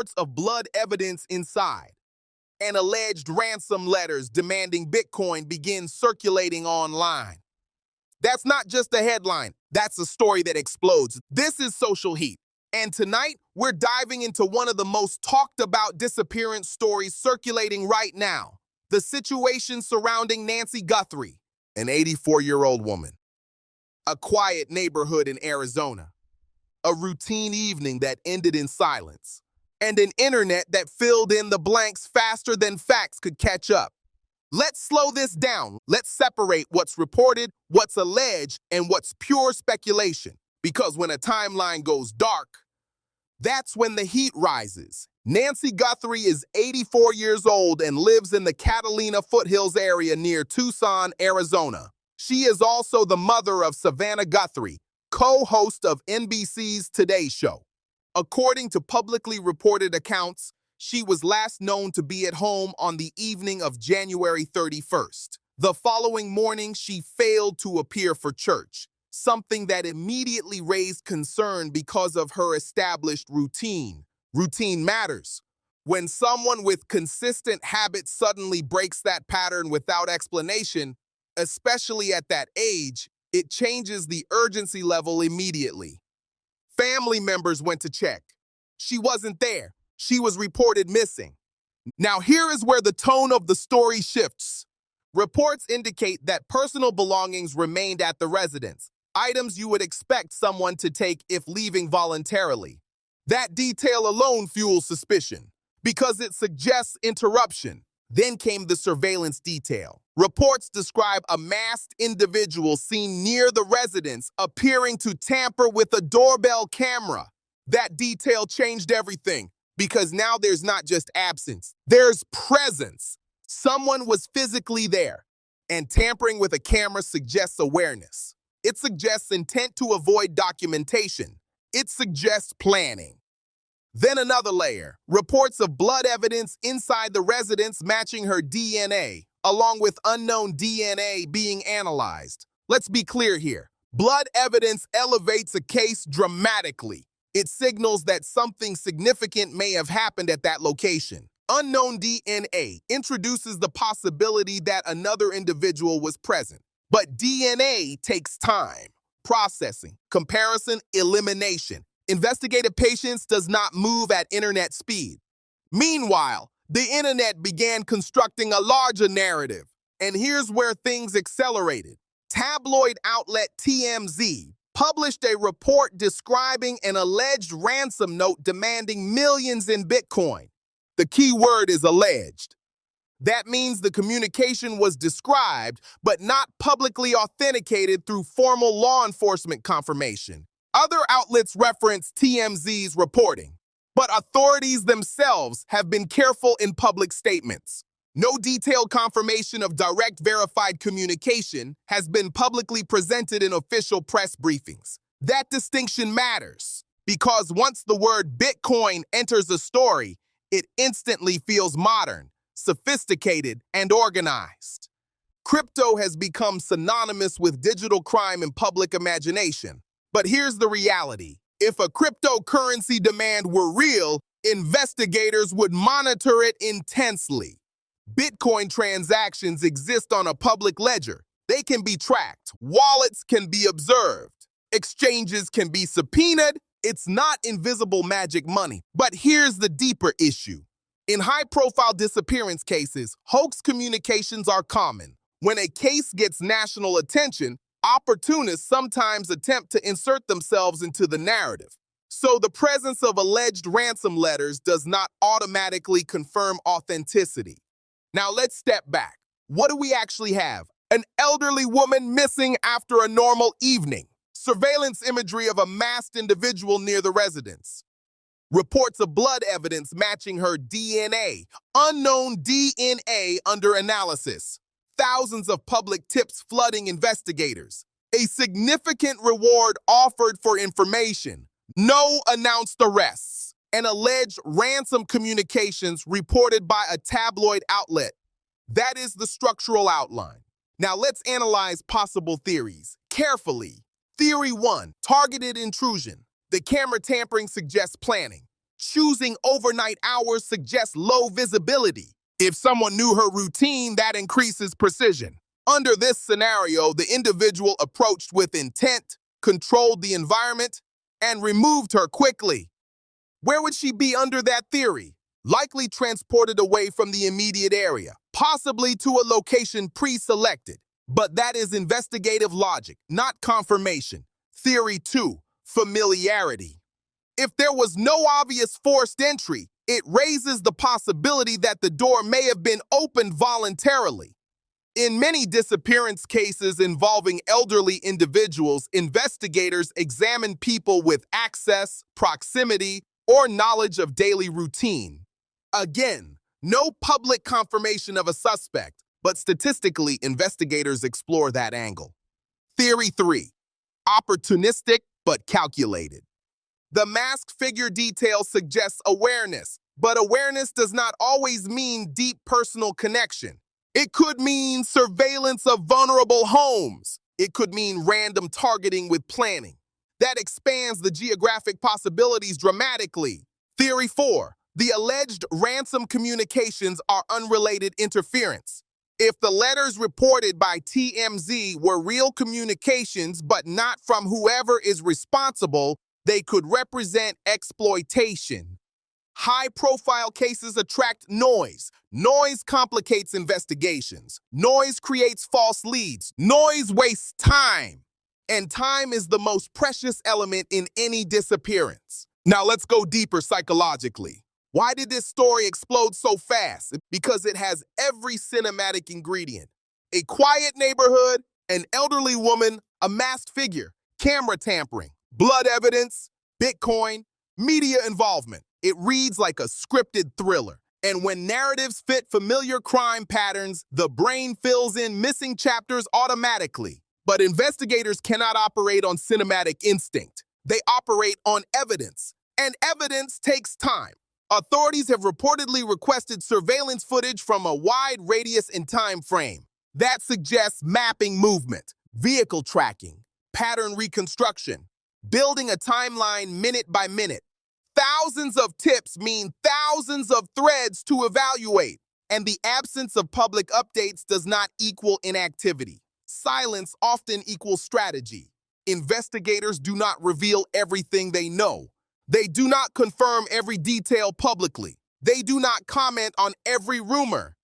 reports of blood evidence inside, and alleged ransom letters demanding Bitcoin begin circulating online. That's not just a headline, that's a story that explodes. This is Social Heat. And tonight, we're diving into one of the most talked about disappearance stories circulating right now, the situation surrounding Nancy Guthrie, an 84-year-old woman. A quiet neighborhood in Arizona, a routine evening that ended in silence, and an internet that filled in the blanks faster than facts could catch up. Let's slow this down. Let's separate what's reported, what's alleged, and what's pure speculation. Because when a timeline goes dark, that's when the heat rises. Nancy Guthrie is 84 years old and lives in the Catalina foothills area near Tucson, Arizona. She is also the mother of Savannah Guthrie, co-host of NBC's Today Show. According to publicly reported accounts, she was last known to be at home on the evening of January 31st. The following morning, she failed to appear for church, something that immediately raised concern because of her established routine. Routine matters. When someone with consistent habits suddenly breaks that pattern without explanation, especially at that age, it changes the urgency level immediately. Family members went to check. She wasn't there. She was reported missing. Now here is where the tone of the story shifts. Reports indicate that personal belongings remained at the residence, items you would expect someone to take if leaving voluntarily. That detail alone fuels suspicion, because it suggests interruption. Then came the surveillance detail. Reports describe a masked individual seen near the residence appearing to tamper with a doorbell camera. That detail changed everything, because now there's not just absence, there's presence. Someone was physically there, and tampering with a camera suggests awareness. It suggests intent to avoid documentation. It suggests planning. Then another layer, reports of blood evidence inside the residence matching her DNA, along with unknown DNA being analyzed. Let's be clear here. Blood evidence elevates a case dramatically. It signals that something significant may have happened at that location. Unknown DNA introduces the possibility that another individual was present. But DNA takes time, processing, comparison, elimination. Investigative patience does not move at internet speed. Meanwhile, the internet began constructing a larger narrative. And here's where things accelerated. Tabloid outlet TMZ published a report describing an alleged ransom note demanding millions in Bitcoin. The key word is alleged. That means the communication was described, but not publicly authenticated through formal law enforcement confirmation. Other outlets reference TMZ's reporting, but authorities themselves have been careful in public statements. No detailed confirmation of direct verified communication has been publicly presented in official press briefings. That distinction matters, because once the word Bitcoin enters a story, it instantly feels modern, sophisticated, and organized. Crypto has become synonymous with digital crime in public imagination. But here's the reality. If a cryptocurrency demand were real, investigators would monitor it intensely. Bitcoin transactions exist on a public ledger. They can be tracked. Wallets can be observed. Exchanges can be subpoenaed. It's not invisible magic money. But here's the deeper issue. In high-profile disappearance cases, hoax communications are common. When a case gets national attention, opportunists sometimes attempt to insert themselves into the narrative. So the presence of alleged ransom letters does not automatically confirm authenticity. Now let's step back. What do we actually have? An elderly woman missing after a normal evening. Surveillance imagery of a masked individual near the residence. Reports of blood evidence matching her DNA. Unknown DNA under analysis. Thousands of public tips flooding investigators. A significant reward offered for information. No announced arrests. And alleged ransom communications reported by a tabloid outlet. That is the structural outline. Now let's analyze possible theories carefully. Theory 1, targeted intrusion. The camera tampering suggests planning. Choosing overnight hours suggests low visibility. If someone knew her routine, that increases precision. Under this scenario, the individual approached with intent, controlled the environment, and removed her quickly. Where would she be under that theory? Likely transported away from the immediate area, possibly to a location pre-selected. But that is investigative logic, not confirmation. Theory 2, familiarity. If there was no obvious forced entry, it raises the possibility that the door may have been opened voluntarily. In many disappearance cases involving elderly individuals, investigators examine people with access, proximity, or knowledge of daily routine. Again, no public confirmation of a suspect, but statistically, investigators explore that angle. Theory 3, opportunistic but calculated. The masked figure detail suggests awareness, but awareness does not always mean deep personal connection. It could mean surveillance of vulnerable homes. It could mean random targeting with planning. That expands the geographic possibilities dramatically. Theory 4, the alleged ransom communications are unrelated interference. If the letters reported by TMZ were real communications but not from whoever is responsible, they could represent exploitation. High-profile cases attract noise. Noise complicates investigations. Noise creates false leads. Noise wastes time. And time is the most precious element in any disappearance. Now let's go deeper psychologically. Why did this story explode so fast? Because it has every cinematic ingredient. A quiet neighborhood, an elderly woman, a masked figure, camera tampering, blood evidence, Bitcoin, media involvement. It reads like a scripted thriller. And when narratives fit familiar crime patterns, the brain fills in missing chapters automatically. But investigators cannot operate on cinematic instinct. They operate on evidence. And evidence takes time. Authorities have reportedly requested surveillance footage from a wide radius and time frame. That suggests mapping movement, vehicle tracking, pattern reconstruction, building a timeline minute by minute. Thousands of tips mean thousands of threads to evaluate, and the absence of public updates does not equal inactivity. Silence often equals strategy. Investigators do not reveal everything they know. They do not confirm every detail publicly. They do not comment on every rumor,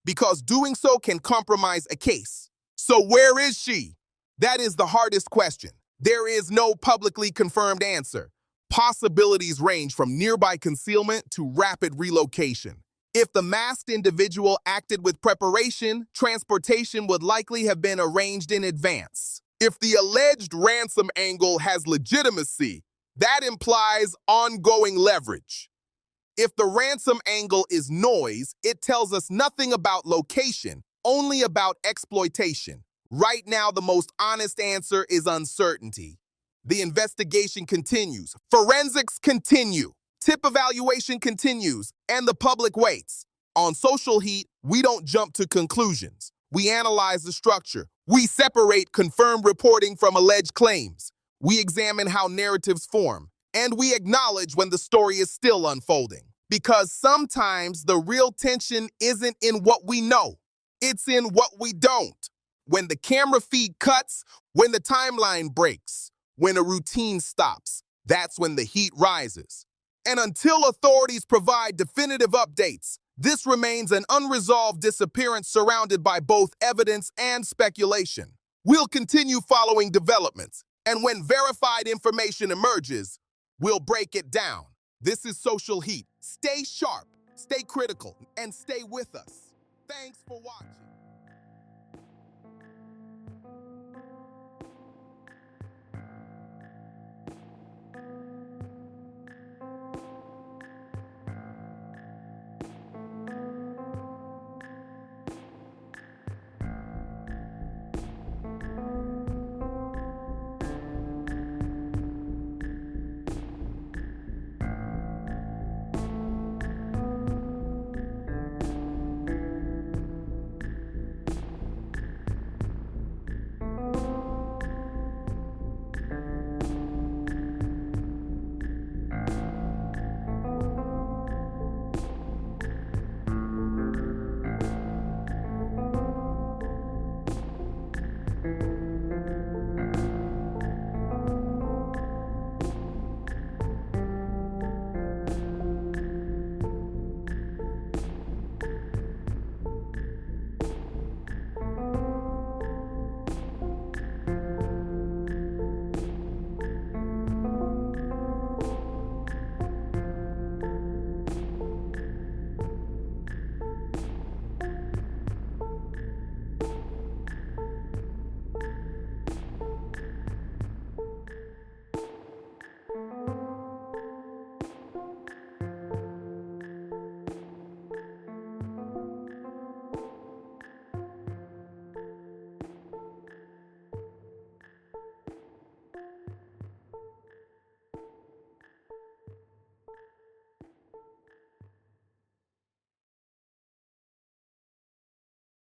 because doing so can compromise a case. So where is she? That is the hardest question. There is no publicly confirmed answer. Possibilities range from nearby concealment to rapid relocation. If the masked individual acted with preparation, transportation would likely have been arranged in advance. If the alleged ransom angle has legitimacy, that implies ongoing leverage. If the ransom angle is noise, it tells us nothing about location, only about exploitation. Right now, the most honest answer is uncertainty. The investigation continues. Forensics continue. Tip evaluation continues. And the public waits. On Social Heat, we don't jump to conclusions. We analyze the structure. We separate confirmed reporting from alleged claims. We examine how narratives form. And we acknowledge when the story is still unfolding. Because sometimes the real tension isn't in what we know. It's in what we don't. When the camera feed cuts, when the timeline breaks, when a routine stops, that's when the heat rises. And until authorities provide definitive updates, this remains an unresolved disappearance surrounded by both evidence and speculation. We'll continue following developments, and when verified information emerges, we'll break it down. This is Social Heat. Stay sharp, stay critical, and stay with us. Thanks for watching.